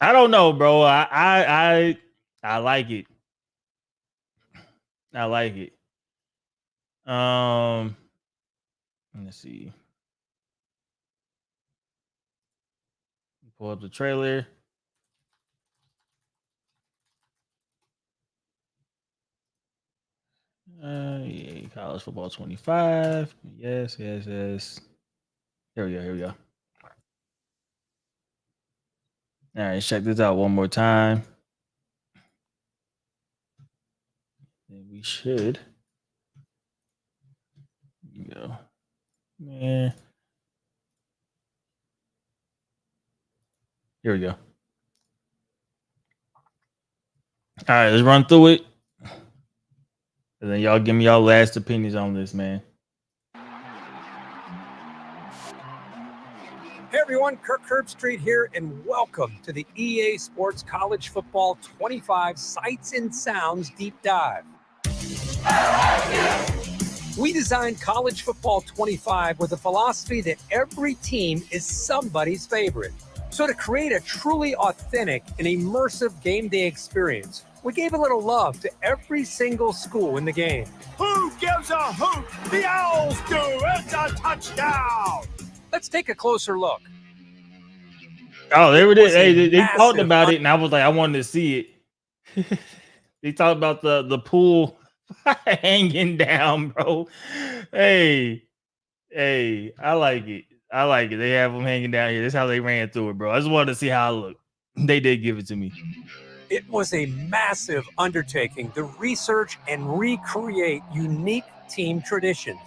I don't know, bro. I like it. I like it. Let's see. Pull up the trailer. Yeah, College Football 25. Yes. Here we go. All right, check this out one more time. Then we should. Here we go. Man. Here we go. All right, let's run through it. And then y'all give me y'all last opinions on this, man. Hey everyone, Kirk Herbstreit here, and welcome to the EA Sports College Football 25 Sights and Sounds Deep Dive. We designed College Football 25 with a philosophy that every team is somebody's favorite. So to create a truly authentic and immersive game day experience, we gave a little love to every single school in the game. Who gives a hoot? The Owls do. It's a touchdown. Let's take a closer look. Oh, there it is. Hey, they talked about it, and I was like, I wanted to see it. They talked about the pool hanging down, bro. Hey, Hey, I like it. I like it. They have them hanging down here. That's how they ran through it, bro. I just wanted to see how it looked. They did give it to me. It was a massive undertaking to research and recreate unique team traditions.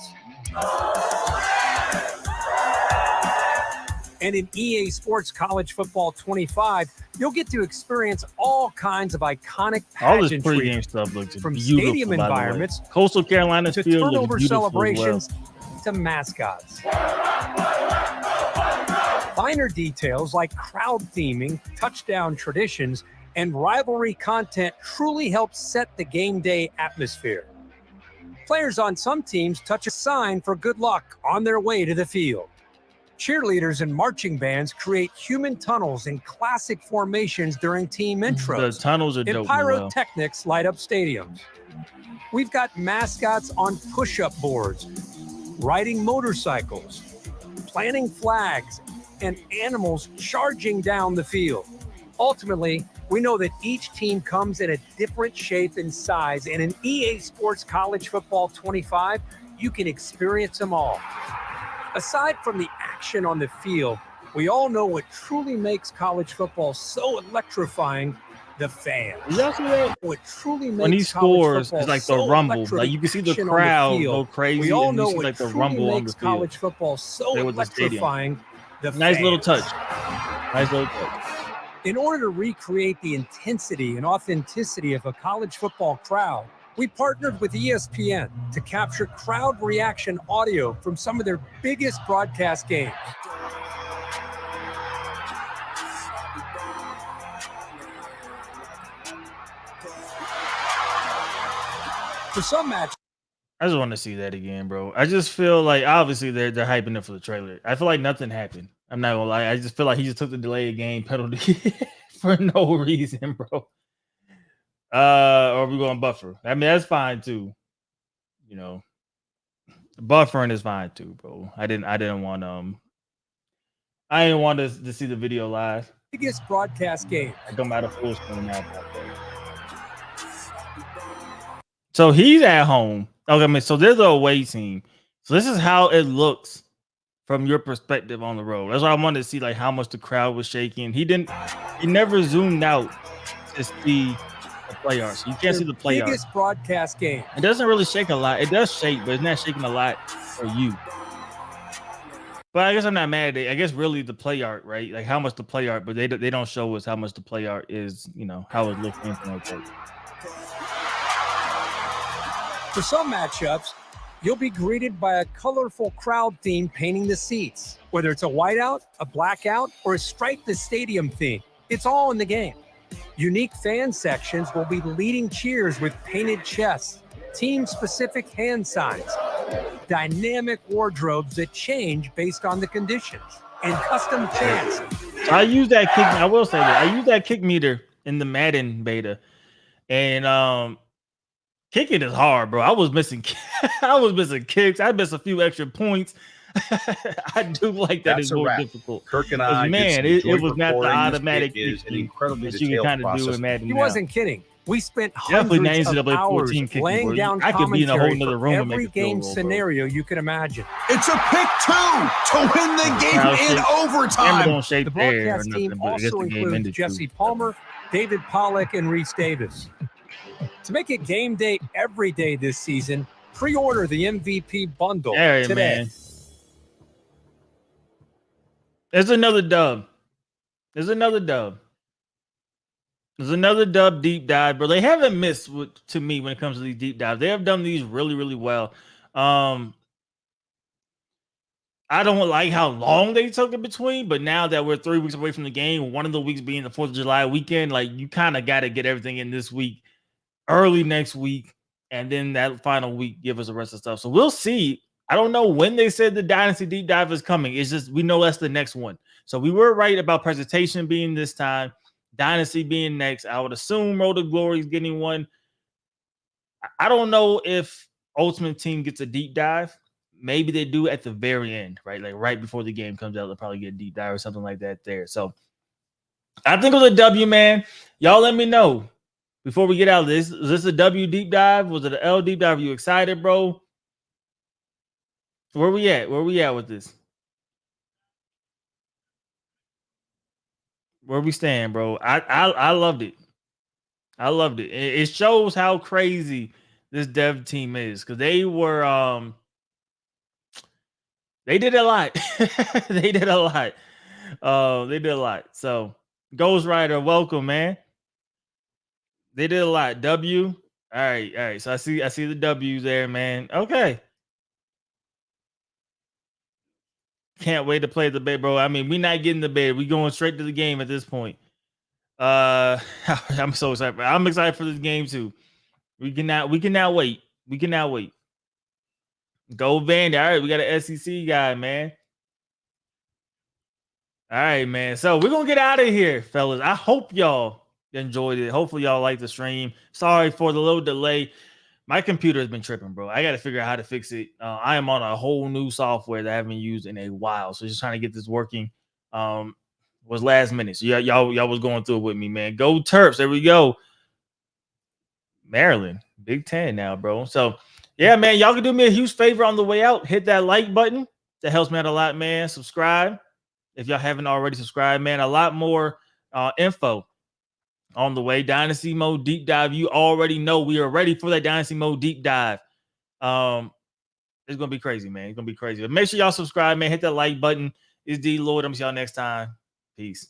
And in EA Sports College Football 25, you'll get to experience all kinds of iconic All this pageantry, pregame stuff looks from beautiful, stadium by the way. environments Coastal Carolina's to field looks turnover beautiful celebrations as well. to mascots. Finer details like crowd theming, touchdown traditions, and rivalry content truly help set the game day atmosphere. Players on some teams touch a sign for good luck on their way to the field. Cheerleaders and marching bands create human tunnels in classic formations during team intros. The tunnels are and dope as well. pyrotechnics light up stadiums. We've got mascots on push-up boards, riding motorcycles, planting flags, and animals charging down the field. Ultimately, we know that each team comes in a different shape and size, and in EA Sports College Football 25, you can experience them all. Aside from the action on the field, we all know what truly makes college football so electrifying: the fans. Did y'all see that? What truly makes When he college scores, football it's like the so rumble. Like you can see the electric action on crowd field. go crazy, We all and know you see what like the truly rumble on the makes field. college football so There was the stadium. electrifying: the Nice little fans. touch. Nice little touch. In order to recreate the intensity and authenticity of a college football crowd, we partnered with ESPN to capture crowd reaction audio from some of their biggest broadcast games. For some matches, I just want to see that again, bro. I just feel like obviously they're hyping it for the trailer. I feel like nothing happened. I'm not gonna lie. I just feel like he just took the delayed game penalty for no reason, bro. Or we going buffer. I mean, that's fine too. You know, buffering is fine too, bro. I didn't want I didn't want to see the video live. biggest broadcast games. I come out of full screen now. So he's at home. Okay, I mean, so there's a away team. So this is how it looks from your perspective on the road. That's why I wanted to see like how much the crowd was shaking. He never zoomed out to see the play art. So you can't see the play art. Biggest broadcast game. It doesn't really shake a lot. It does shake, but it's not shaking a lot for you. But I guess I'm not mad at it. I guess really the play art, right? Like how much the play art, but they don't show us how much the play art is, you know, how it looks. Anything like that. For some matchups, you'll be greeted by a colorful crowd theme painting the seats. Whether it's a whiteout, a blackout, or a stripe the stadium theme, it's all in the game. Unique fan sections will be leading cheers with painted chests, team-specific hand signs, dynamic wardrobes that change based on the conditions, and custom chants. I use that kick. I will say that I use that kick meter in the Madden beta, and kicking is hard, bro. I was missing kicks. I missed a few extra points. I do like that. It's more difficult. Kirk and I, man, it was not the automatic. It is an incredibly that you can detailed kind of do process. in Madden. He now. wasn't kidding. We spent Definitely hundreds of NCAA hours 14 kicking, laying bro. down I could be in a whole commentary nother for room and make every a field game goal, bro. scenario you can imagine. It's a pick two to win the game in overtime. Don't shape The there or broadcast nothing, team but I guess also the game includes ended Jesse too. Palmer, David Pollack, and Reese Davis. To make it game day every day this season, pre-order the MVP bundle Hey, today. man. There's another dub. There's another dub deep dive, bro. They haven't missed to me when it comes to these deep dives. They have done these really, really well. I don't like how long they took in between, but now that we're 3 weeks away from the game, one of the weeks being the 4th of July weekend, like you kind of got to get everything in this week, early next week, and then that final week give us the rest of the stuff. So we'll see. I don't know when they said the Dynasty Deep Dive is coming. It's just we know that's the next one. So we were right about presentation being this time, Dynasty being next. I would assume Road to Glory is getting one. I don't know if Ultimate Team gets a deep dive. Maybe they do at the very end, right? Like right before the game comes out, they'll probably get a deep dive or something like that there. So I think it was a W, man. Y'all let me know before we get out of this. Is this a W deep dive? Was it an L deep dive? Are you excited, bro? Where we at? Where we at with this? Where we stand, bro? I loved it. I loved it. It shows how crazy this dev team is because they did a lot. They did a lot. They did a lot. So Ghost Rider, welcome, man. They did a lot. W. All right, all right. So I see the W's there, man. Okay. Can't wait to play the bed, bro. I mean, we not getting the bed. We going straight to the game at this point. I'm so excited. I'm excited for this game too. We cannot wait. We cannot wait. Go Vandy. All right, we got an SEC guy, man. All right, man. So we're gonna get out of here, fellas. I hope y'all enjoyed it. Hopefully, y'all like the stream. Sorry for the little delay. My computer has been tripping, bro. I got to figure out how to fix it. I am on a whole new software that I haven't used in a while, so just trying to get this working. Was last minute, so y'all was going through it with me, man. Go Terps! There we go. Maryland, Big Ten now, bro. So yeah, man, y'all can do me a huge favor on the way out. Hit that like button. That helps me out a lot, man. Subscribe if y'all haven't already subscribed, man. A lot more info on the way. Dynasty Mode Deep Dive. You already know we are ready for that Dynasty Mode Deep Dive. It's gonna be crazy, man. It's gonna be crazy. But make sure y'all subscribe, man. Hit that like button. It's D Lloyd. I'm see y'all next time. Peace.